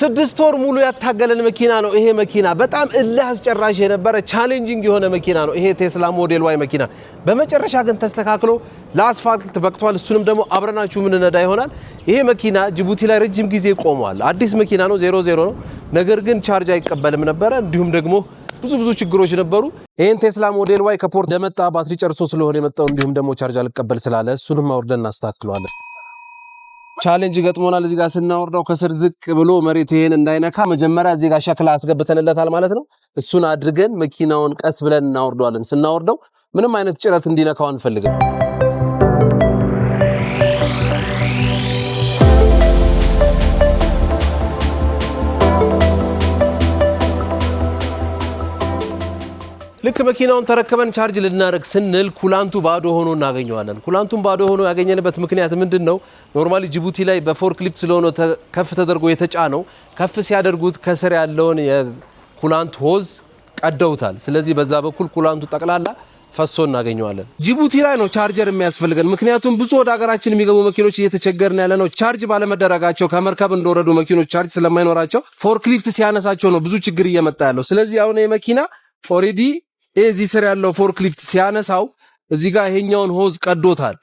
6 ወር ሙሉ ያታገለን መኪና ነው ይሄ መኪና በጣም እልህ አስጨራሽ የነበረ ቻሌንጂንግ የሆነ መኪና ነው ይሄ ቴስላ ሞዴል ዋይ መኪና በመጨረሻ ግን ተስተካክሎ ለአስፋልት በቅቷል እሱንም ደግሞ አብረናችሁ ምን ነዳ ይሆናል ይሄ መኪና ጅቡቲ ላይ ረጅም ጊዜ ቆሟል አዲስ መኪና ነው 00 ነው ነገር ግን ቻርጅ አይቀበልም ነበር እንዲሁም ደግሞ ብዙ ችግሮች ነበሩ ይሄን ቴስላ ሞዴል ዋይ ከፖርት ደመጣ ባትሪ ጨርሶ ስለሆነ የመጣው እንዲሁም ደግሞ ቻርጅ አልቀበል ስላለ እሱንም አውርደን እናስተካክለዋለን ቻሌንጅ ገጥሞናል እዚህ ጋር ስናወርደው ከስር ዝቅ ብሎ መሬት ይሄን እንዳይነካ መጀመሪያ እዚህ ጋር ሸክላ አስገብተንለታል ማለት ነው እሱን አድርገን መኪናውን ቀስ ብለን እናወርደዋለን ስናወርደው ምንም አይነት ጭረት እንዲነካው አንፈልግም ልክ መኪናውን ተረከበን ቻርጅ ልናደርግ ስንል ኩላንቱ ባዶ ሆኖ እናገኘዋለን ኩላንቱን ባዶ ሆኖ ያገኘንበት ምክንያት ምንድነው ኖርማሊ ጅቡቲ ላይ በፎርክሊፍት ስለሆነ ከፍ ተደርጎ የተጫነው ከፍ ሲያደርጉት ከስር ያለውን የኩላንት ሆዝ ቀደውታል ስለዚህ በዛ በኩል ኩላንቱ ጠቅላላ ፈሶ እናገኘዋለን ጅቡቲ ላይ ነው ቻርጀር የሚያስፈልገን ምክንያቱም ብዙ ወደ ሀገራችን የሚገቡ መኪኖች እየተቸገርን ያለ ነው ቻርጅ ባለመደረጋቸው ከመርከብ እንደወረዱ መኪኖች ቻርጅ ስለማይኖራቸው ፎርክሊፍት ሲያነሳቸው ነው ብዙ ችግር እየመጣ ያለው ስለዚህ አሁን የመኪና ኦሬዲ እዚህ ስር ያለው ፎርክሊፍት ሲያነሳው እዚህ ጋር ይሄኛውን ሆዝ ቀዶታል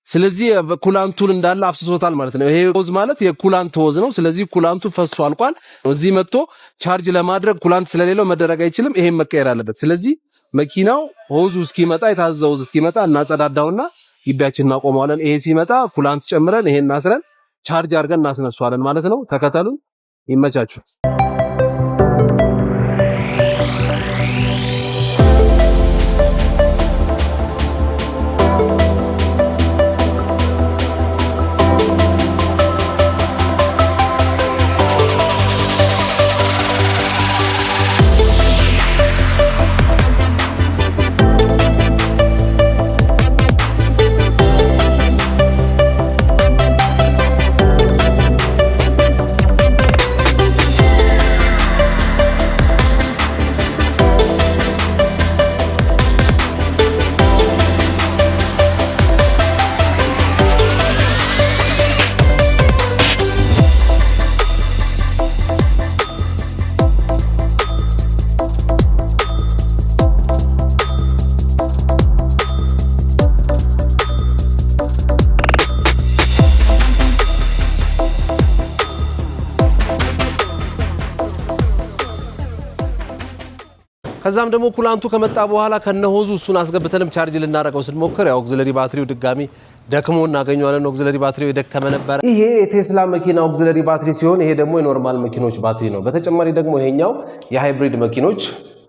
ስለዚህ ኩላንቱን እንዳለ አፍስሶታል ማለት ነው ይሄ ሆዝ ማለት የኩላንት ሆዝ ነው ስለዚህ ኩላንቱ ፈሶ አልቋል እዚህ መጥቶ ቻርጅ ለማድረግ ኩላንት ስለሌለው መደረግ አይችልም ይሄን መቀየር አለበት ስለዚህ መኪናው ሆዙ እስኪመጣ የታዘዘው ሆዝ እስኪመጣ እናጸዳዳውና ግቢያችንን እናቆመዋለን ይሄ ሲመጣ ኩላንት ጨምረን ይሄን እናስረን ቻርጅ አድርገን እናስነሳዋለን ማለት ነው ተከተሉን ይመቻችሁ ከዛም ደግሞ ኩላንቱ ከመጣ በኋላ ከነሆዙ እሱን አስገብተንም ቻርጅ ልናደርገው ስንሞክር ያው ኦክሲለሪ ባትሪው ድጋሚ ደክሞ እናገኘዋለን ኦክሲለሪ ባትሪው የደከመ ነበር ይሄ የቴስላ መኪና ኦክሲለሪ ባትሪ ሲሆን ይሄ ደግሞ የኖርማል መኪኖች ባትሪ ነው በተጨማሪ ደግሞ ይሄኛው የሃይብሪድ መኪኖች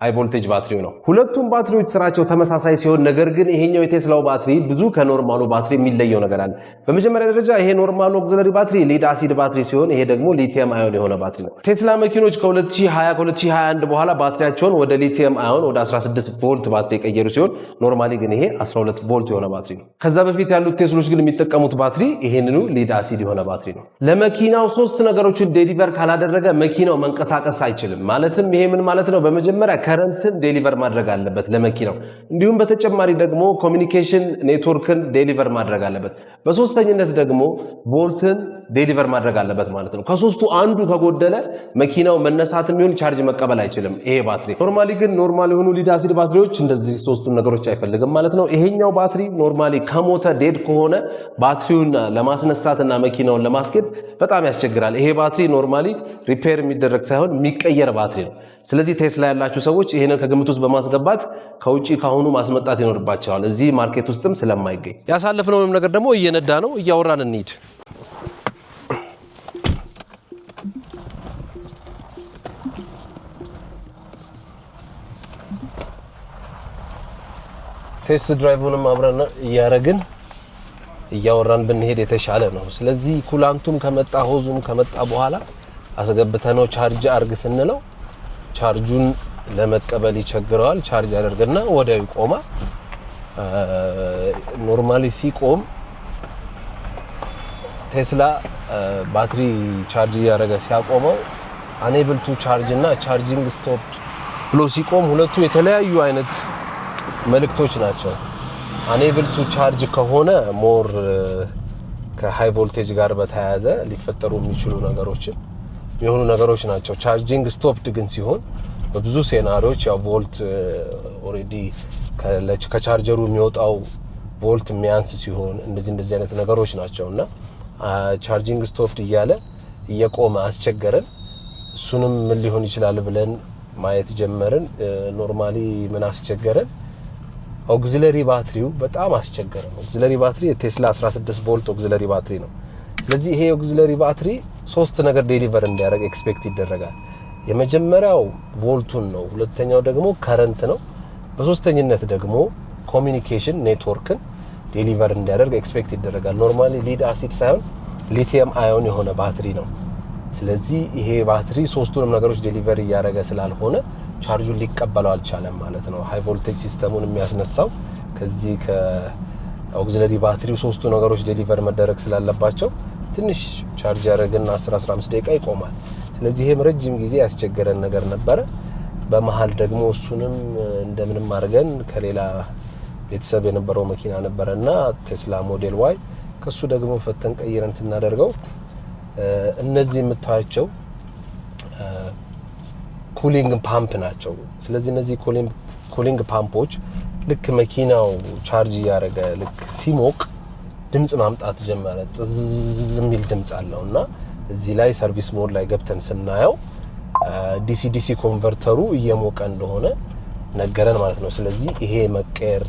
ሃይ ቮልቴጅ ባትሪው ነው ሁለቱም ባትሪዎች ስራቸው ተመሳሳይ ሲሆን ነገር ግን ይሄኛው የቴስላው ባትሪ ብዙ ከኖርማሉ ባትሪ የሚለየው ነገር አለ በመጀመሪያ ደረጃ ይሄ ኖርማሉ ኦክሲለሪ ባትሪ ሊድ አሲድ ባትሪ ሲሆን ይሄ ደግሞ ሊቲየም አዮን የሆነ ባትሪ ነው ቴስላ መኪኖች ከ2021 በኋላ ባትሪያቸውን ወደ ሊቲየም አዮን ወደ 16 ቮልት ባትሪ የቀየሩ ሲሆን ኖርማሊ ግን ይሄ 12 ቮልት የሆነ ባትሪ ነው ከዛ በፊት ያሉት ቴስሎች ግን የሚጠቀሙት ባትሪ ይሄንኑ ሊድ አሲድ የሆነ ባትሪ ነው ለመኪናው ሶስት ነገሮችን ዴሊቨር ካላደረገ መኪናው መንቀሳቀስ አይችልም ማለትም ይሄ ምን ማለት ነው በመጀመሪያ ከረንትን ዴሊቨር ማድረግ አለበት ለመኪናው እንዲሁም በተጨማሪ ደግሞ ኮሚኒኬሽን ኔትወርክን ዴሊቨር ማድረግ አለበት በሶስተኝነት ደግሞ ቮልትን ዴሊቨር ማድረግ አለበት ማለት ነው ከሶስቱ አንዱ ከጎደለ መኪናው መነሳትም ይሁን ቻርጅ መቀበል አይችልም ይሄ ባትሪ ኖርማሊ ግን ኖርማል የሆኑ ሊድ አሲድ ባትሪዎች እንደዚህ ሶስቱን ነገሮች አይፈልግም ማለት ነው ይሄኛው ባትሪ ኖርማሊ ከሞተ ዴድ ከሆነ ባትሪውን ለማስነሳትና መኪናውን ለማስኬድ በጣም ያስቸግራል ይሄ ባትሪ ኖርማሊ ሪፔር የሚደረግ ሳይሆን የሚቀየር ባትሪ ነው ስለዚህ ቴስላ ያላችሁ ሰዎች ይሄንን ከግምት ውስጥ በማስገባት ከውጪ ካሁኑ ማስመጣት ይኖርባቸዋል እዚህ ማርኬት ውስጥም ስለማይገኝ ያሳለፍነውንም ነገር ደግሞ እየነዳ ነው እያወራን እንሂድ ቴስት ድራይቭንም አብረን እያረግን እያወራን ብንሄድ የተሻለ ነው ስለዚህ ኩላንቱም ከመጣ ሆዙም ከመጣ በኋላ አስገብተነው ቻርጅ አርግ ስንለው ቻርጁን ለመቀበል ይቸግረዋል ቻርጅ ያደርግና ወዲያው ይቆማል ኖርማሊ ሲቆም ቴስላ ባትሪ ቻርጅ ያደረገ ሲያቆመው unable to charge እና charging stopped ብሎ ሲቆም ሁለቱ የተለያዩ አይነት መልክቶች ናቸው unable to charge ከሆነ ሞር ከሃይ ቮልቴጅ ጋር በተያያዘ ሊፈጠሩ የሚችሉ ነገሮችን የሆኑ ነገሮች ናቸው ቻርጂንግ ስቶፕድ ግን ሲሆን በብዙ ሴናሪዎች ያው ቮልት ኦሬዲ ከቻርጀሩ የሚወጣው ቮልት የሚያንስ ሲሆን እንደዚህ አይነት ነገሮች ናቸውና ቻርጂንግ ስቶፕድ እያለ እየቆመ አስቸገረን እሱንም ምን ሊሆን ይችላል ብለን ማየት ጀመርን ኖርማሊ ምን አስቸገረን ኦክሲለሪ ባትሪው በጣም አስቸገረን ኦክሲለሪ ባትሪ የቴስላ 16 ቮልት ኦክሲለሪ ባትሪ ነው ስለዚህ ይሄ ኦክሲለሪ ባትሪ ሶስት ነገር ዴሊቨር እንዲያደርግ ኤክስፔክት ይደረጋል የመጀመሪያው ቮልቱን ነው ሁለተኛው ደግሞ ከረንት ነው በሶስተኝነት ደግሞ ኮሚኒኬሽን ኔትወርክን ዴሊቨር እንዲያደርግ ኤክስፔክት ይደረጋል ኖርማሊ ሊድ አሲድ ሳይሆን ሊቲየም አዮን የሆነ ባትሪ ነው ስለዚህ ይሄ ባትሪ ሶስቱንም ነገሮች ዴሊቨር ያደረገ ስላልሆነ ቻርጁን ሊቀበለው አልቻለም ማለት ነው ሃይ ቮልቴጅ ሲስተሙን የሚያስነሳው ከዚህ ከኦክሲለሪ ባትሪው ሶስቱ ነገሮች ዴሊቨር መደረግ ስላለባቸው ትንሽ ቻርጅ ያደርግና 10-15 ደቂቃ ይቆማል ስለዚህ ይሄም ረጅም ጊዜ ያስቸገረን ነገር ነበር በመሃል ደግሞ እሱንም እንደምንም አድርገን ከሌላ ቤተሰብ የነበረው መኪና ነበርና ቴስላ ሞዴል ዋይ ከሱ ደግሞ ፈተን ቀይረን ስናደርገው እነዚህ የምታያቸው ኩሊንግ ፓምፕ ናቸው ስለዚህ እነዚህ ኩሊንግ ፓምፖች ልክ መኪናው ቻርጅ ያደረገ ልክ ሲሞቅ ድምጽ ማምጣት ጀመረ ጥዝ የሚል ድምጽ አለውና እዚህ ላይ ሰርቪስ ሞድ ላይ ገብተን ስናየው ዲሲ ኮንቨርተሩ እየሞቀ እንደሆነ ነገረን ማለት ነው ስለዚህ ይሄ መቀየር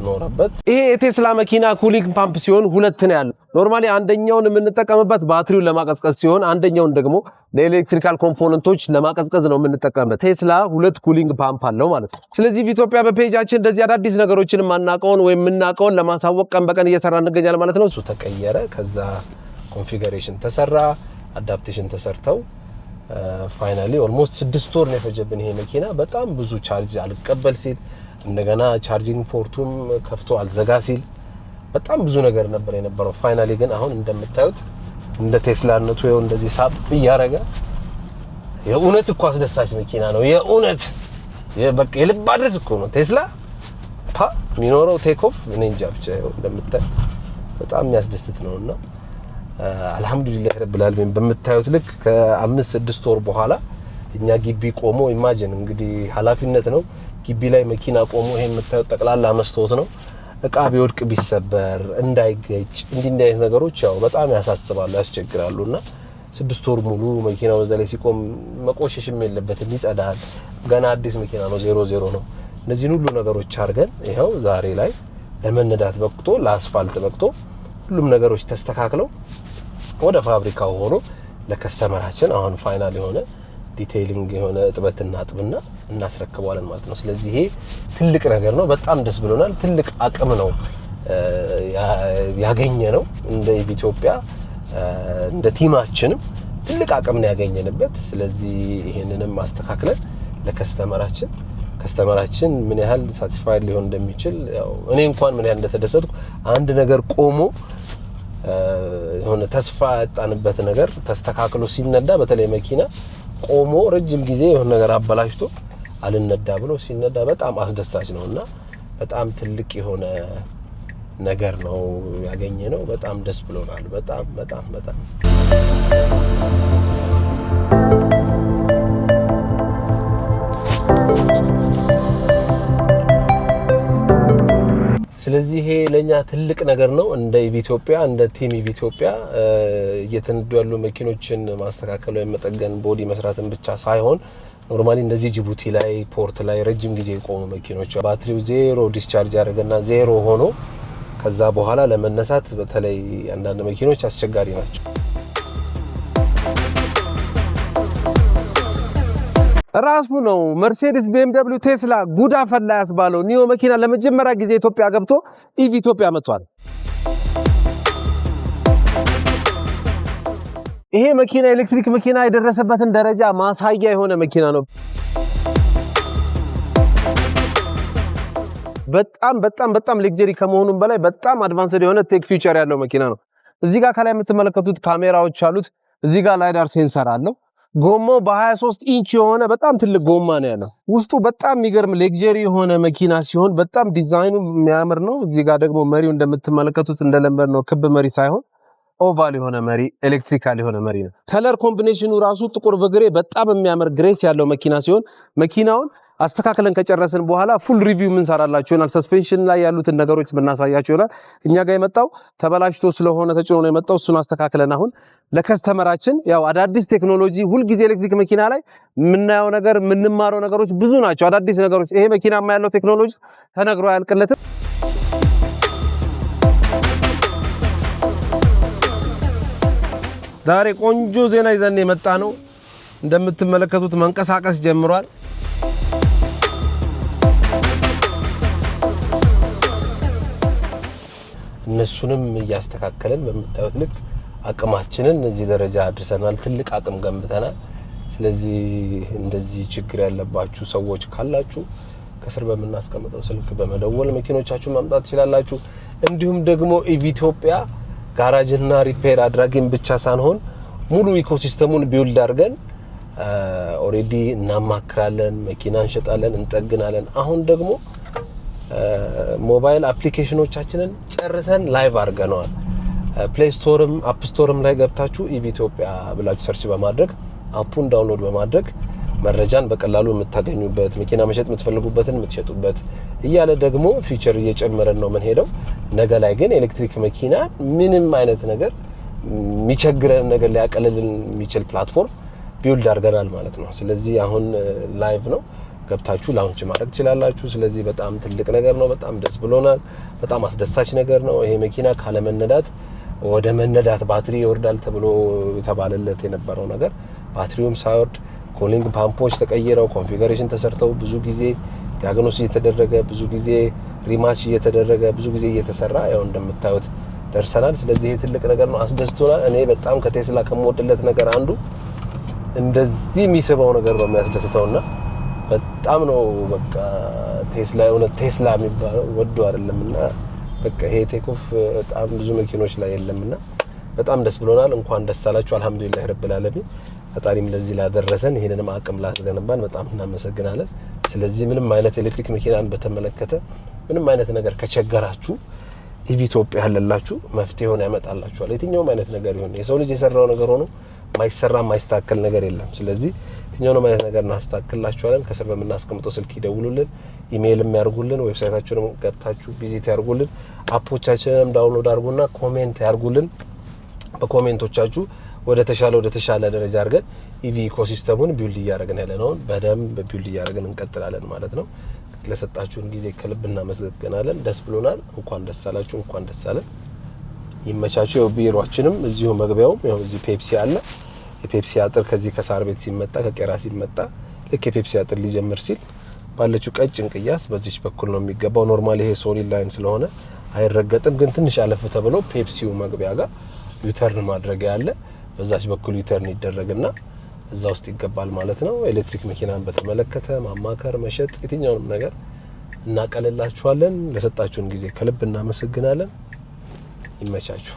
ኖርበት ይሄ የቴስላ መኪና ኩሊንግ ፓምፕ ሲሆን ሁለት ነው ያለው ኖርማሊ አንደኛውን የምንጠቀምበት ባትሪውን ለማቀዝቀዝ ሲሆን አንደኛውን ደግሞ ለኤሌክትሪካል ኮምፖነንቶች ለማቀዝቀዝ ነው የምንጠቀምበት ቴስላ ሁለት ኩሊንግ ፓምፕ አለው ማለት ነው ስለዚህ ኢትዮጵያ በፔጃችን እንደዚህ አዳዲስ ነገሮችን ማናቀውን ወይ ምናቀውን ለማሳወቅ ቀን በቀን እየሰራ እንገኛለን ማለት ነው እሱ ተቀየረ ከዛ ኮንፊገሬሽን ተሰራ አዳፕቴሽን ተሰርተው ፋይናሊ ኦልሞስት 6 ወር ነው የፈጀብን ይሄ መኪና በጣም ብዙ ቻርጅ አልቀበል ሲል እንደገና ቻርጂንግ ፖርቱም ከፍቶ አልዘጋ ሲል በጣም ብዙ ነገር ነበር የነበረው ፋይናሊ ግን አሁን እንደምታዩት እንደ ቴስላነቱ ይኸው እንደዚህ ሳብ ያረጋ የኡነት እኮ አስደሳች መኪና ነው የኡነት በቃ የልብ አድርስ እኮ ነው ቴስላ ሚኖረው ቴክ ኦፍ እኔ እንጃ ብቻ እንደምታይ በጣም የሚያስደስት ነውና አልহামዱሊላህ ረብል ዓለሚን በመታየት ልክ ከ5-6 ወር በኋላ እኛ ግቢ ቆሞ ኢማጂን እንግዲህ ኃላፊነት ነው ግቢ ላይ መኪና ቆሞ ይሄን መታየት ጠቅላላ መስታወት ነው እቃ ቢወድቅ ቢሰበር እንዳይገጭ እንዲህ አይነት ነገሮች ያው በጣም ያሳስባሉ ያስቸግራሉና 6 ወር ሙሉ መኪናው እዛ ላይ ሲቆም መቆሸሽም የለበትም ይጸዳል ገና አዲስ መኪና ነው 00 ነው እነዚህ ሁሉ ነገሮች አርገን ይሄው ዛሬ ላይ ለመነዳት በቅቶ ለአስፋልት በቅቶ ሁሉም ነገሮች ተስተካክለው ወደ ፋብሪካው ሆኖ ለከስተመራችን አሁን ፋይናል የሆነ ዲቴይሊንግ የሆነ እጥበትና አጥብና እናስረክባለን ማለት ነው ስለዚህ ይሄ ትልቅ ነገር ነው በጣም ደስ ብሎናል ትልቅ አቅም ነው ያገኘ ነው እንደ ኢትዮጵያ እንደ ቲማችንም ትልቅ አቅም ነው ያገኘንበት ስለዚህ ይሄንንም ማስተካከለን ለከስተመራችን ምን ያህል ሳቲስፋይድ ሊሆን እንደሚችል ያው እኔ እንኳን ምን ያህል እንደተደሰትኩ አንድ ነገር ቆሞ የሆነ ተስፋ ያጣንበት ነገር ተስተካክሎ ሲነዳ በተለይ መኪና ቆሞ ረጅም ጊዜ የሆነ ነገር አበላሽቶ አልነዳ ብሎ ሲነዳ በጣም አስደሳች ነውና በጣም ትልቅ የሆነ ነገር ነው ያገኘ ነው በጣም ደስ ብሎናል በጣም ስለዚህ ይሄ ለኛ ትልቅ ነገር ነው እንደ ኢትዮጵያ እንደ ቲም ኢትዮጵያ እየተነዱ ያሉ መኪኖችን ማስተካከል ወይ መጠገን ቦዲ መስራትን ብቻ ሳይሆን ኖርማሊ እንደዚህ ጅቡቲ ላይ ፖርት ላይ ረጅም ጊዜ የቆሙ መኪኖች ባትሪው 0 ዲስቻርጅ ያደርግና 0 ሆኖ ከዛ በኋላ ለመነሳት በተለይ አንዳንድ መኪኖች አስቸጋሪ ናቸው ራሱ ነው መርሴዲስ BMW ቴስላ ጉዳ ፈላ ያስባለው ኒዮ መኪና ለመጀመሪያ ጊዜ ኢትዮጵያ ገብቶ ኢትዮጵያ መጥቷል ይሄ መኪና ኤሌክትሪክ መኪና የደረሰበትን ደረጃ ማሳያ የሆነ መኪና ነው በጣም ሌክጀሪ ከመሆኑም በላይ በጣም አድቫንስድ የሆነ ቴክ ፊቸር ያለው መኪና ነው እዚህ ጋር ከላይ የምትመለከቱት ካሜራዎች አሉት እዚህ ጋር ላይዳር ሴንሰር አለው ጎማው በ23 ኢንች የሆነ በጣም ትልቅ ጎማ ነው ያለው ውስጡ በጣም የሚገርም ሌክጀሪ የሆነ መኪና ሲሆን በጣም ዲዛይኑ የሚያምር ነው እዚህ ጋር ደግሞ መሪው እንደምትመለከቱት እንደለመድ ነው ክብ መሪ ሳይሆን ኦቫል የሆነ መሪ ኤሌክትሪካል የሆነ መሪ ነው። ከለር ኮምቢኔሽኑ ራሱ ጥቁር በግሬ በጣም የሚያምር ግሬስ ያለው መኪና ሲሆን መኪናውን አስተካክለን ከጨረስን በኋላ ፉል ሪቪው ምን ሰራላችሁ ይሆናል። ሰስፔንሽን ላይ ያሉትን ነገሮች ምናሳያችሁ ይሆናል። እኛ ጋር የመጣው ተበላሽቶ ስለሆነ ተጭኖ ነው የመጣው። እሱን አስተካክለን አሁን ለከስተመራችን ያው አዳዲስ ቴክኖሎጂ ሁሉ ጊዜ ኤሌክትሪክ መኪና ላይ ምናየው ነገር ምንማረው ነገሮች ብዙ ናቸው። አዳዲስ ነገሮች ይሄ መኪናማ ያለው ቴክኖሎጂ ተነግሮ አያልቅለትም። ዛሬ ቆንጆ ዜና ይዘን የመጣ ነው። እንደምትመለከቱት መንቀሳቀስ ጀምሯል። እነሱንም እያስተካከለን በመጣው ልክ አቅማችንን እዚህ ደረጃ አድርሰናል። ትልቅ አቅም ገንብተናል። ስለዚህ እንደዚህ ችግር ያለባችሁ ሰዎች ካላችሁ ከስር በመናስቀምጠው ስልክ በመደወል መኪኖቻችሁን ማምጣት ትችላላችሁ። እንዲሁም ደግሞ ኢትዮጵያ ጋራጅና ሪፔር አድራጊን ብቻ ሳንሆን ሙሉ ኢኮሲስተሙን ቢውልድ አድርገን ኦሬዲ እናማክራለን፣ መኪና እንሸጣለን፣ እንጠግናለን። አሁን ደግሞ ሞባይል አፕሊኬሽኖቻችንን ጨርሰን ላይቭ አድርገናል። ፕሌይ ስቶርም አፕ ስቶርም ላይ ገብታችሁ ኢትዮጵያ ብላችሁ ሰርች በማድረግ አፑን ዳውንሎድ በማድረግ መረጃን በቀላሉ የምታገኙበት መኪና መሸጥ የምትፈልጉበትን የምትሸጡበት እያለ ደግሞ ፊቸር እየጨመረን ነው ምን ሄደው ነገ ላይ ግን ኤሌክትሪክ መኪና ምንም አይነት ነገር የሚቸግረን ነገር ሊያቀልልን የሚችል ፕላትፎርም ቢውልድ አድርገናል ማለት ነው። ስለዚህ አሁን ላይቭ ነው ገብታችሁ ላውንች ማድረግ ትችላላችሁ። ስለዚህ በጣም ትልቅ ነገር ነው። በጣም ደስ ብሎናል። በጣም አስደሳች ነገር ነው። ይሄ መኪና ካለ መነዳት ወደ መነዳት ባትሪ ይወርዳል ተብሎ የተባለለት የነበረው ነገር ባትሪውም ሳይወርድ ኮሊንግ ፓምፖች ተቀይረው ኮንፊገሬሽን ተሰርተው ብዙ ጊዜ ዲያግኖስ እየተደረገ ብዙ ጊዜ ሪማች እየተደረገ ብዙ ጊዜ እየተሰራ ያው እንደምታዩት ደርሰናል። ስለዚህ ይሄ ትልቅ ነገር ነው። አስደስቶናል። እኔ በጣም ከቴስላ ከመወደለት ነገር አንዱ እንደዚህ የሚስበው ነገር ነው የሚያስደስተውና በጣም ነው በቃ ቴስላ የሆነ ቴስላ የሚባለው ወዶ አይደለምና በቃ ይሄ ቴክኦፍ በጣም ብዙ መኪኖች ላይ የለምና በጣም ደስ ብሎናል። እንኳን ደስ አላችሁ። አልহামዱሊላህ ረብል ዓለሚን ፈጣሪም ለዚህ ላደረሰን ይሄንንም አቅም ላስገነባን በጣም እናመሰግናለን። ስለዚህ ምንም አይነት ኤሌክትሪክ መኪናን በተመለከተ ምንም አይነት ነገር ከቸገራችሁ ኢትዮጵያ ያለላችሁ መፍትሄውን ያመጣላችኋል። የትኛውም አይነት ነገር ይሁን የሰው ልጅ የሰራው ነገር ሆኖ ማይሰራ ማይስተካከል ነገር የለም። ስለዚህ የትኛውም አይነት ነገር እናስተካክላችኋለን። ከስር በመናስቀምጠው ስልክ ይደውሉልን፣ ኢሜይልም ያርጉልን፣ ዌብሳይታችንን ገብታችሁ ቪዚት ያርጉልን፣ አፖቻችንንም ዳውንሎድ አርጉና ኮሜንት ያርጉልን። በኮሜንቶቻችሁ ወደ ተሻለ ደረጃ አድርገን ኢኮሲስተሙን ቢውልድ እያደረግን ያለነውን በደንብ ቢውልድ እያደረግን እንቀጥላለን ማለት ነው። ለሰጣችሁን ጊዜ ከልብ እናመሰግናለን። ደስ ብሎናል። እንኳን ደስ አላችሁ። እንኳን ደስ አለን። ይመቻችሁ። ቢሮአችንም እዚሁ መግቢያውም ያው እዚህ ፔፕሲ አለ። የፔፕሲ አጥር ከዚህ ከሳር ቤት ሲመጣ ከቄራ ሲመጣ ልክ የፔፕሲ አጥር ሊጀምር ሲል ባለችው ቀጭን ቅያስ በዚች በኩል ነው የሚገባው። ኖርማሊ ይሄ ሶሊድ ላይን ስለሆነ አይረገጥም። ግን ትንሽ አለፍ ተብሎ ፔፕሲው መግቢያ ጋር ዩተርን ማድረጊያ አለ። በዛች በኩል ዩተርን ይደረግና እዛ ውስጥ ይገባል ማለት ነው። ኤሌክትሪክ መኪናን በተመለከተ ማማከር፣ መሸጥ የትኛውንም ነገር እናቀልላችኋለን። ለሰጣችሁን ጊዜ ከልብ እናመሰግናለን። ይመቻችሁ።